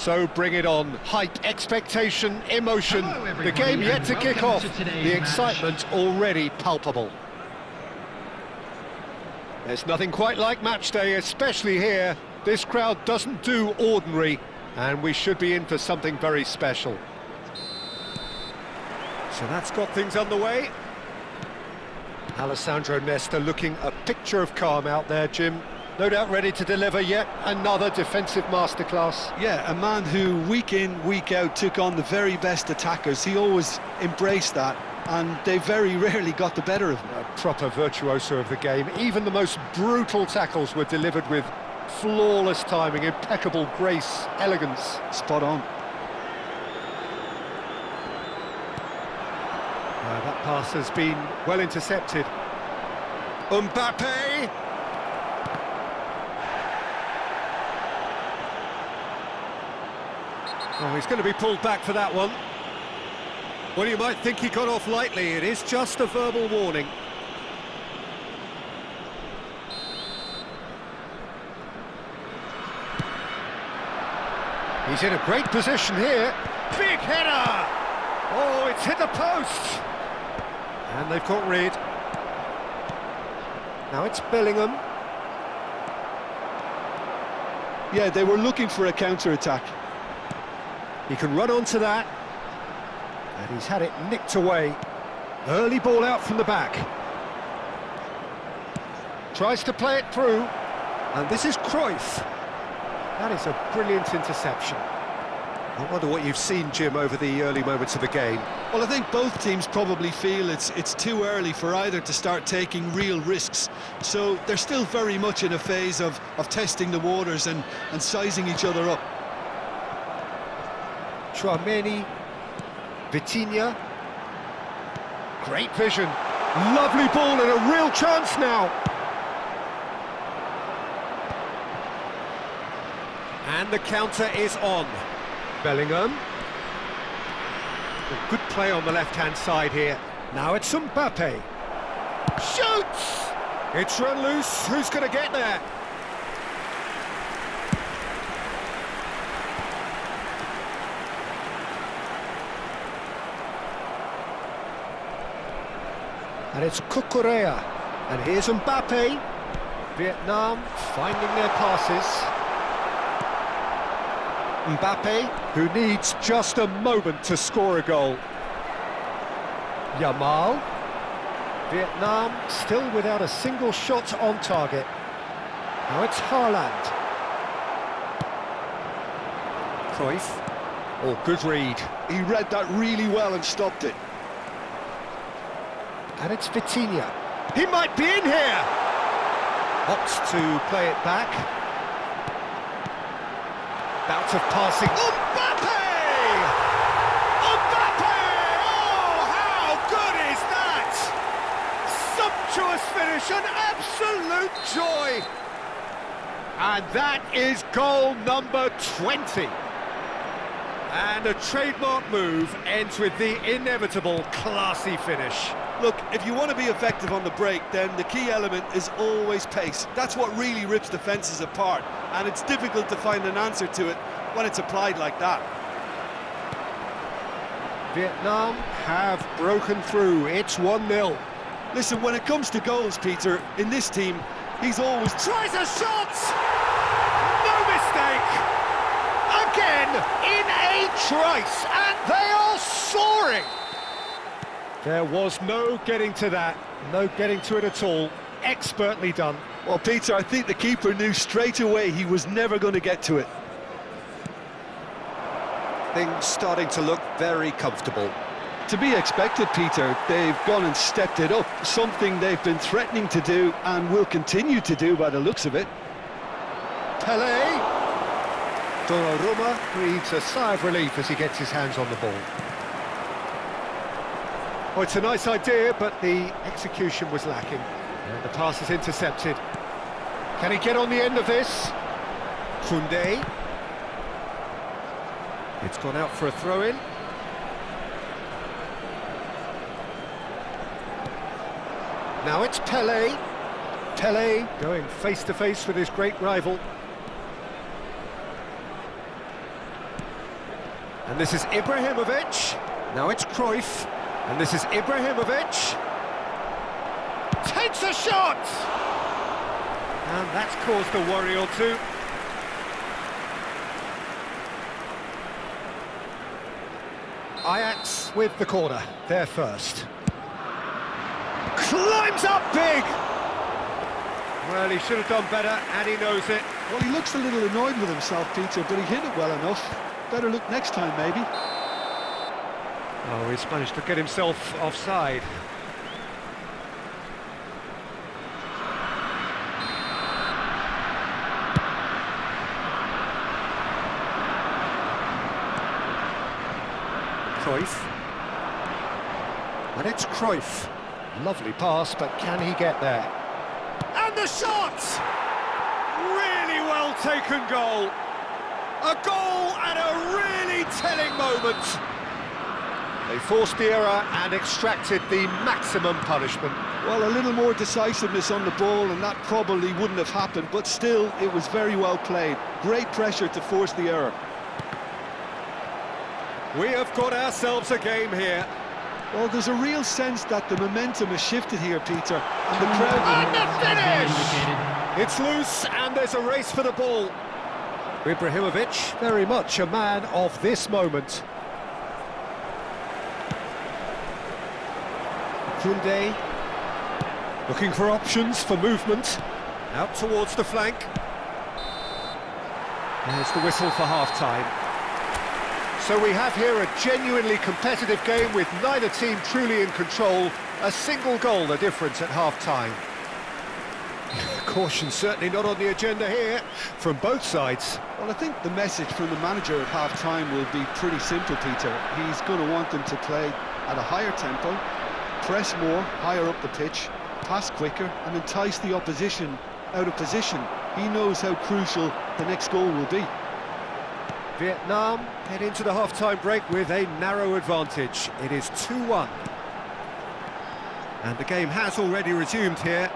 So bring it on. Hype, expectation, emotion. The game yet to kick off. The excitement already palpable. There's nothing quite like match day, especially here. This crowd doesn't do ordinary, and we should be in for something very special. So that's got things underway. Alessandro Nesta looking a picture of calm out there, Jim. No doubt ready to deliver yet another defensive masterclass. Yeah, a man who week in, week out took on the very best attackers. He always embraced that, and they very rarely got the better of him. A proper virtuoso of the game. Even the most brutal tackles were delivered with flawless timing, impeccable grace, elegance. Spot on. That pass has been well intercepted. Mbappe! Oh, he's going to be pulled back for that one. Well, you might think he got off lightly. It is just a verbal warning. He's in a great position here. Big header! Oh, it's hit the post! And they've caught Reed. Now it's Bellingham. Yeah, they were looking for a counter-attack. He can run onto that. And he's had it nicked away. Early ball out from the back. Tries to play it through. And this is Cruyff. That is a brilliant interception. I wonder what you've seen, Jim, over the early moments of the game. Well, I think both teams probably feel it's too early for either to start taking real risks. So they're still very much in a phase of testing the waters and sizing each other up. Chouameni, Vitinha. Great vision. Lovely ball and a real chance now. And the counter is on. Bellingham. A good play on the left-hand side here. Now it's Mbappe. Shoots! It's run loose. Who's going to get there? And it's Cucurella. And here's Mbappe. Vietnam finding their passes. Mbappe, who needs just a moment to score a goal. Yamal. Vietnam still without a single shot on target. Now it's Haaland. Cruyff. Oh, good read. He read that really well and stopped it. And it's Vitinha. He might be in here! Opts to play it back. Bout of passing. Mbappe! Mbappe! Oh, how good is that? Sumptuous finish, an absolute joy. And that is goal number 20. And a trademark move ends with the inevitable classy finish. Look, if you want to be effective on the break, then the key element is always pace. That's what really rips defences apart, and it's difficult to find an answer to it when it's applied like that. Vietnam have broken through. It's 1-0. Listen, when it comes to goals, Peter, in this team, he's always... Tries a shot! No mistake! Again, in a trice, and they are soaring! There was no getting to that, no getting to it at all. Expertly done. Well, Peter, I think the keeper knew straight away he was never going to get to it. Things starting to look very comfortable. To be expected, Peter. They've gone and stepped it up, something they've been threatening to do and will continue to do by the looks of it. Pelé. Donnarumma breathes a sigh of relief as he gets his hands on the ball. Well, it's a nice idea, but the execution was lacking. And the pass is intercepted. Can he get on the end of this? Koundé. It's gone out for a throw-in. Now it's Pelé. Pelé going face-to-face with his great rival. And this is Ibrahimovic. Now it's Cruyff. And this is Ibrahimovic. Takes a shot! And that's caused a worry or two. Ajax with the corner. They're first. Climbs up big! Well, he should have done better, and he knows it. Well, he looks a little annoyed with himself, Peter, but he hit it well enough. Better look next time, maybe. Oh, he's managed to get himself offside. Cruyff. And it's Cruyff. Lovely pass, but can he get there? And the shot! Really well taken goal. A goal at a really telling moment. They forced the error and extracted the maximum punishment. Well, a little more decisiveness on the ball and that probably wouldn't have happened, but still, it was very well played. Great pressure to force the error. We have got ourselves a game here. Well, there's a real sense that the momentum has shifted here, Peter, and the crowd... And the finish! It's loose, and there's a race for the ball. Ibrahimovic, very much a man of this moment. Koundé, looking for options for movement. Out towards the flank. There's the whistle for half-time. So we have here a genuinely competitive game with neither team truly in control. A single goal the difference at half-time. Caution certainly not on the agenda here from both sides. Well, I think the message from the manager at half-time will be pretty simple, Peter. He's going to want them to play at a higher tempo, press more, higher up the pitch, pass quicker and entice the opposition out of position. He knows how crucial the next goal will be. Vietnam head into the half-time break with a narrow advantage. It is 2-1. And the game has already resumed here.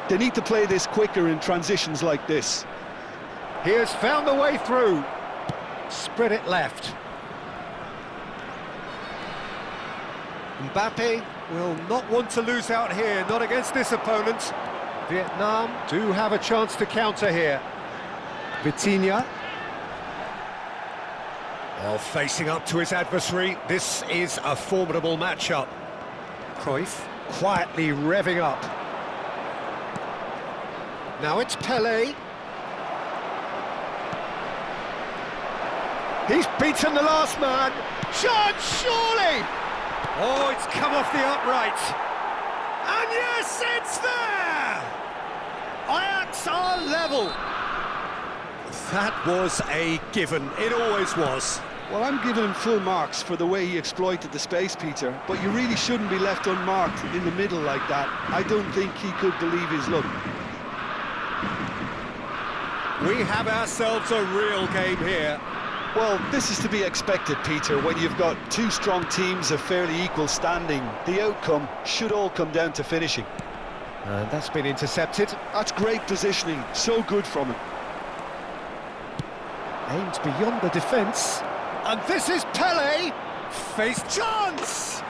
They need to play this quicker in transitions like this. He has found the way through. Spread it left. Mbappe will not want to lose out here, not against this opponent. Vietnam do have a chance to counter here. Vitinha. Well, facing up to his adversary, this is a formidable matchup. Cruyff quietly revving up. Now it's Pelé. He's beaten the last man. Chance, surely! Oh, it's come off the upright. And yes, it's there! Ajax are level. That was a given. It always was. Well, I'm giving him full marks for the way he exploited the space, Peter, but you really shouldn't be left unmarked in the middle like that. I don't think he could believe his luck. We have ourselves a real game here. Well, this is to be expected, Peter, when you've got two strong teams of fairly equal standing. The outcome should all come down to finishing. And that's been intercepted. That's great positioning, so good from him. Aimed beyond the defence. And this is Pelé. Face chance!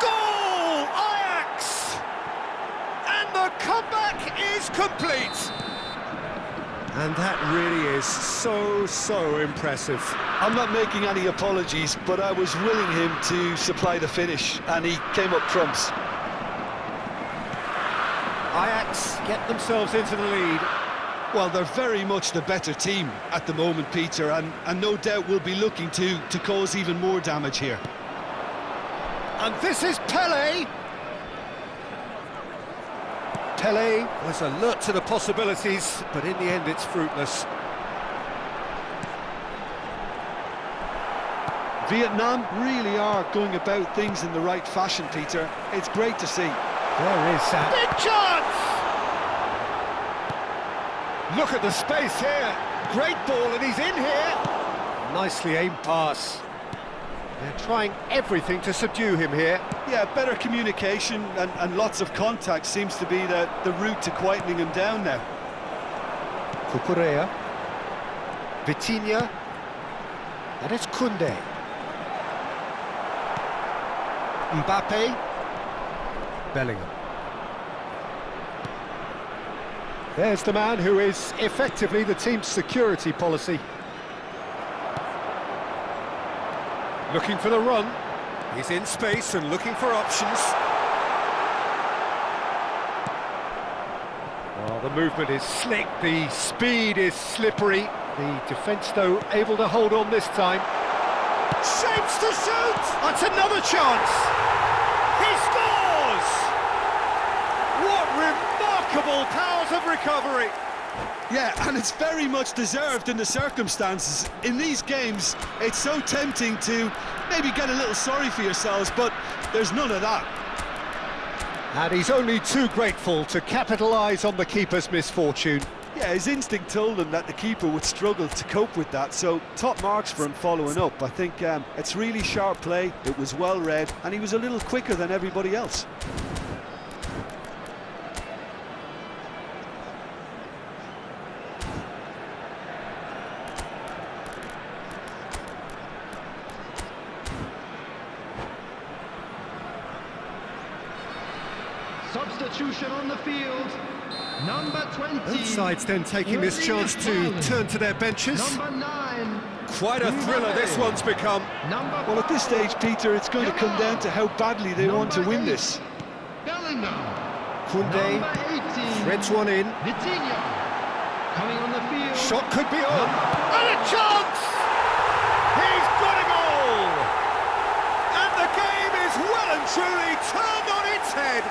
Goal! Ajax! And the comeback is complete. And that really is so impressive. I'm not making any apologies, but I was willing him to supply the finish, and he came up trumps. Ajax get themselves into the lead. Well, they're very much the better team at the moment, Peter, and no doubt will be looking to cause even more damage here. And this is Pelé. Pelé was alert to the possibilities, but in the end it's fruitless. Vietnam really are going about things in the right fashion, Peter. It's great to see. There is that. Big chance! Look at the space here. Great ball, and he's in here. Nicely aimed pass. They're trying everything to subdue him here. Yeah, better communication and lots of contact seems to be the route to quietening him down now. Cucurella. Vitinha. And it's Koundé. Mbappe. Bellingham. There's the man who is effectively the team's security policy. Looking for the run. He's in space and looking for options. Well, the movement is slick, the speed is slippery. The defence, though, able to hold on this time. Shapes to shoot! That's another chance! He scores! What remarkable powers of recovery! Yeah, and it's very much deserved in the circumstances. In these games, it's so tempting to maybe get a little sorry for yourselves, but there's none of that. And he's only too grateful to capitalise on the keeper's misfortune. Yeah, his instinct told him that the keeper would struggle to cope with that, so top marks for him following up. I think it's really sharp play, it was well read, and he was a little quicker than everybody else. Substitution on the field, number 20. Both sides then taking this chance to turn to their benches. Number 9. Quite a thriller this one's become. Well, at this stage, Peter, it's going to come down to how badly they want to win this. Bellingham. Koundé Number 18. threads one in. Vitinha. Coming on the field. Shot could be on. And a chance! He's got a goal! And the game is well and truly turned on its head.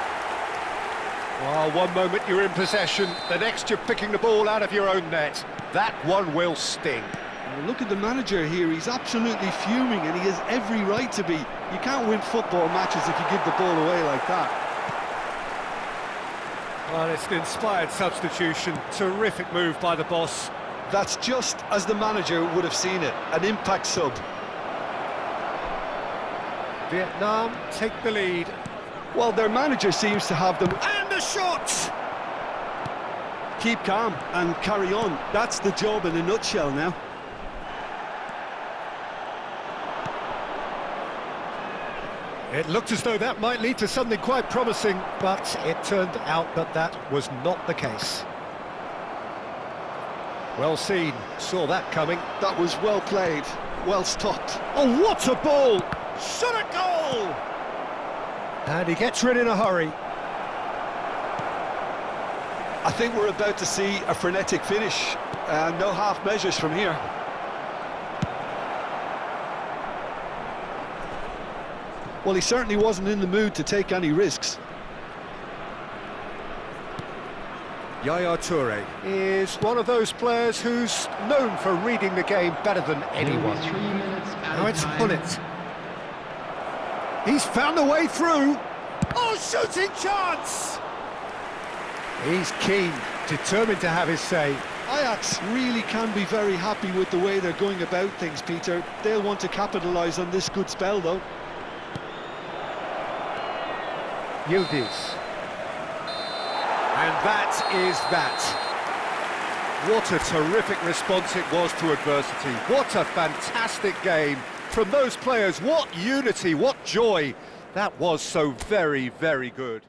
Well, one moment you're in possession, the next you're picking the ball out of your own net. That one will sting. Well, look at the manager here, he's absolutely fuming and he has every right to be. You can't win football matches if you give the ball away like that. Well, it's an inspired substitution. Terrific move by the boss. That's just as the manager would have seen it, an impact sub. Vietnam take the lead. Well, their manager seems to have them. And the shot! Keep calm and carry on. That's the job in a nutshell now. It looked as though that might lead to something quite promising, but it turned out that that was not the case. Well seen, saw that coming. That was well played, well stopped. Oh, what a ball! Shot a goal! And he gets rid in a hurry. I think we're about to see a frenetic finish. No half measures from here. Well, he certainly wasn't in the mood to take any risks. Yaya Toure is one of those players who's known for reading the game better than anyone. 3 minutes Now it's Potw. He's found a way through. Oh, shooting chance! He's keen, determined to have his say. Ajax really can be very happy with the way they're going about things, Peter. They'll want to capitalise on this good spell, though. Yildiz. And that is that. What a terrific response it was to adversity. What a fantastic game from those players. What unity, what joy. That was so very, very good.